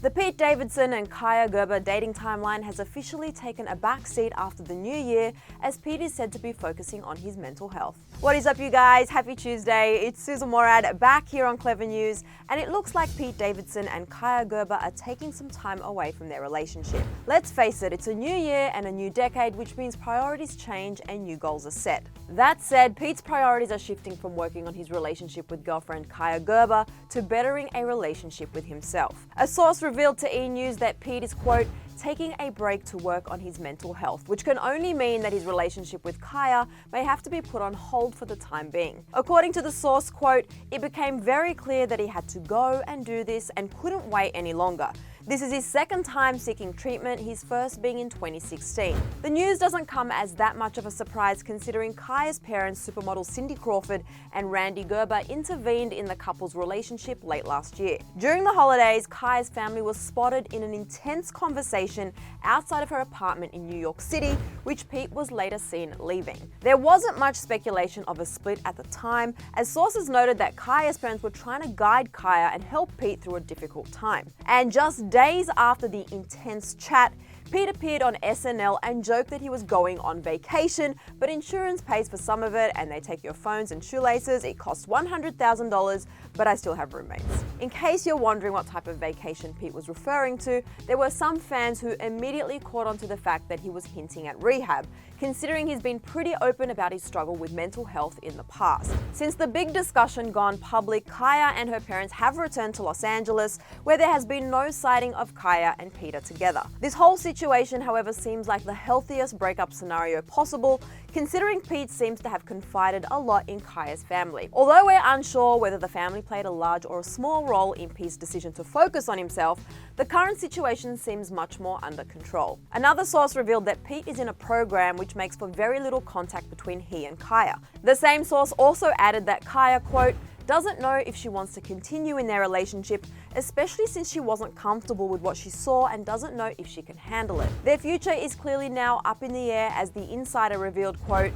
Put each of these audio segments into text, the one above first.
The Pete Davidson and Kaia Gerber dating timeline has officially taken a backseat after the new year, as Pete is said to be focusing on his mental health. What is up, you guys? Happy Tuesday. It's Sussan Mourad back here on Clevver News, and it looks like Pete Davidson and Kaia Gerber are taking some time away from their relationship. Let's face it, it's a new year and a new decade, which means priorities change and new goals are set. That said, Pete's priorities are shifting from working on his relationship with girlfriend Kaia Gerber to bettering a relationship with himself. A source revealed to E! News that Pete is, quote, taking a break to work on his mental health, which can only mean that his relationship with Kaia may have to be put on hold for the time being. According to the source, quote, it became very clear that he had to go and do this and couldn't wait any longer. This is his second time seeking treatment, his first being in 2016. The news doesn't come as that much of a surprise, considering Kaia's parents, supermodel Cindy Crawford and Randy Gerber, intervened in the couple's relationship late last year. During the holidays, Kaia's family was spotted in an intense conversation outside of her apartment in New York City, which Pete was later seen leaving. There wasn't much speculation of a split at the time, as sources noted that Kaia's parents were trying to guide Kaia and help Pete through a difficult time. And just days after the intense chat, Pete appeared on SNL and joked that he was going on vacation, but insurance pays for some of it and they take your phones and shoelaces. It costs $100,000, but I still have roommates. In case you're wondering what type of vacation Pete was referring to, there were some fans who immediately caught on to the fact that he was hinting at rehab, considering he's been pretty open about his struggle with mental health in the past. Since the big discussion gone public, Kaia and her parents have returned to Los Angeles, where there has been no sighting of Kaia and Peter together. This whole situation, however, seems like the healthiest breakup scenario possible, considering Pete seems to have confided a lot in Kaia's family. Although we're unsure whether the family played a large or a small role in Pete's decision to focus on himself, the current situation seems much more under control. Another source revealed that Pete is in a program which makes for very little contact between he and Kaia. The same source also added that Kaia, quote, doesn't know if she wants to continue in their relationship, especially since she wasn't comfortable with what she saw and doesn't know if she can handle it. Their future is clearly now up in the air, as the insider revealed, quote,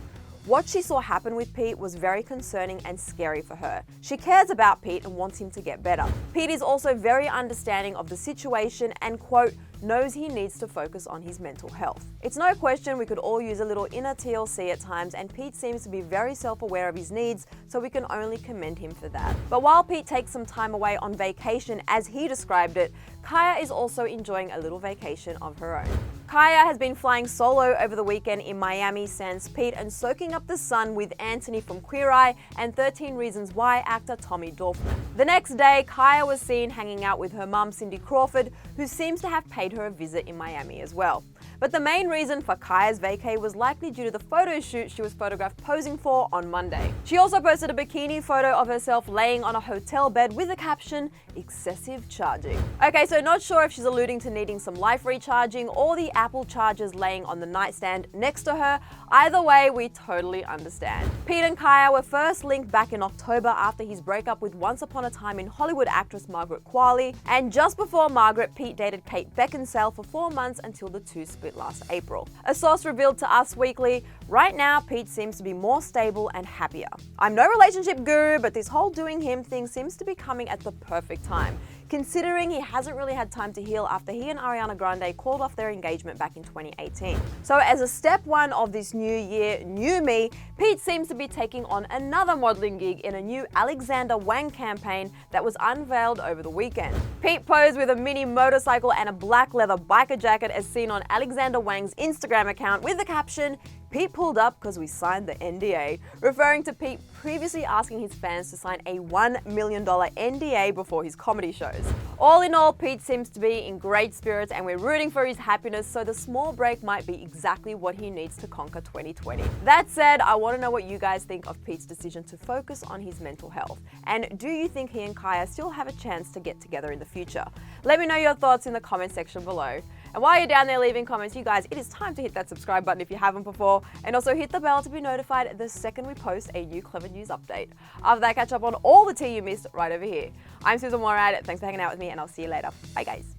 what she saw happen with Pete was very concerning and scary for her. She cares about Pete and wants him to get better. Pete is also very understanding of the situation and, quote, knows he needs to focus on his mental health. It's no question we could all use a little inner TLC at times, and Pete seems to be very self-aware of his needs, so we can only commend him for that. But while Pete takes some time away on vacation, as he described it, Kaia is also enjoying a little vacation of her own. Kaia has been flying solo over the weekend in Miami sans Pete and soaking up the sun with Anthony from Queer Eye and 13 Reasons Why actor Tommy Dorfman. The next day, Kaia was seen hanging out with her mum Cindy Crawford, who seems to have paid her a visit in Miami as well. But the main reason for Kaia's vacay was likely due to the photo shoot she was photographed posing for on Monday. She also posted a bikini photo of herself laying on a hotel bed with the caption, excessive charging. Okay, so not sure if she's alluding to needing some life recharging or the Apple chargers laying on the nightstand next to her. Either way, we totally understand. Pete and Kaia were first linked back in October after his breakup with Once Upon a Time in Hollywood actress Margaret Qualley, and just before Margaret, Pete dated Kate Beckinsale for 4 months until the two split last April. A source revealed to Us Weekly, right now Pete seems to be more stable and happier. I'm no relationship guru, but this whole doing him thing seems to be coming at the perfect time, considering he hasn't really had time to heal after he and Ariana Grande called off their engagement back in 2018. So as a step one of this new year, new me, Pete seems to be taking on another modeling gig in a new Alexander Wang campaign that was unveiled over the weekend. Pete posed with a mini motorcycle and a black leather biker jacket as seen on Alexander Wang's Instagram account with the caption, Pete pulled up because we signed the NDA, referring to Pete previously asking his fans to sign a $1 million NDA before his comedy shows. All in all, Pete seems to be in great spirits and we're rooting for his happiness, so the small break might be exactly what he needs to conquer 2020. That said, I want to know what you guys think of Pete's decision to focus on his mental health. And do you think he and Kaia still have a chance to get together in the future? Let me know your thoughts in the comment section below. And while you're down there leaving comments, you guys, it is time to hit that subscribe button if you haven't before, and also hit the bell to be notified the second we post a new Clevver News update. After that, catch up on all the tea you missed right over here. I'm Sussan Mourad, thanks for hanging out with me, and I'll see you later. Bye guys.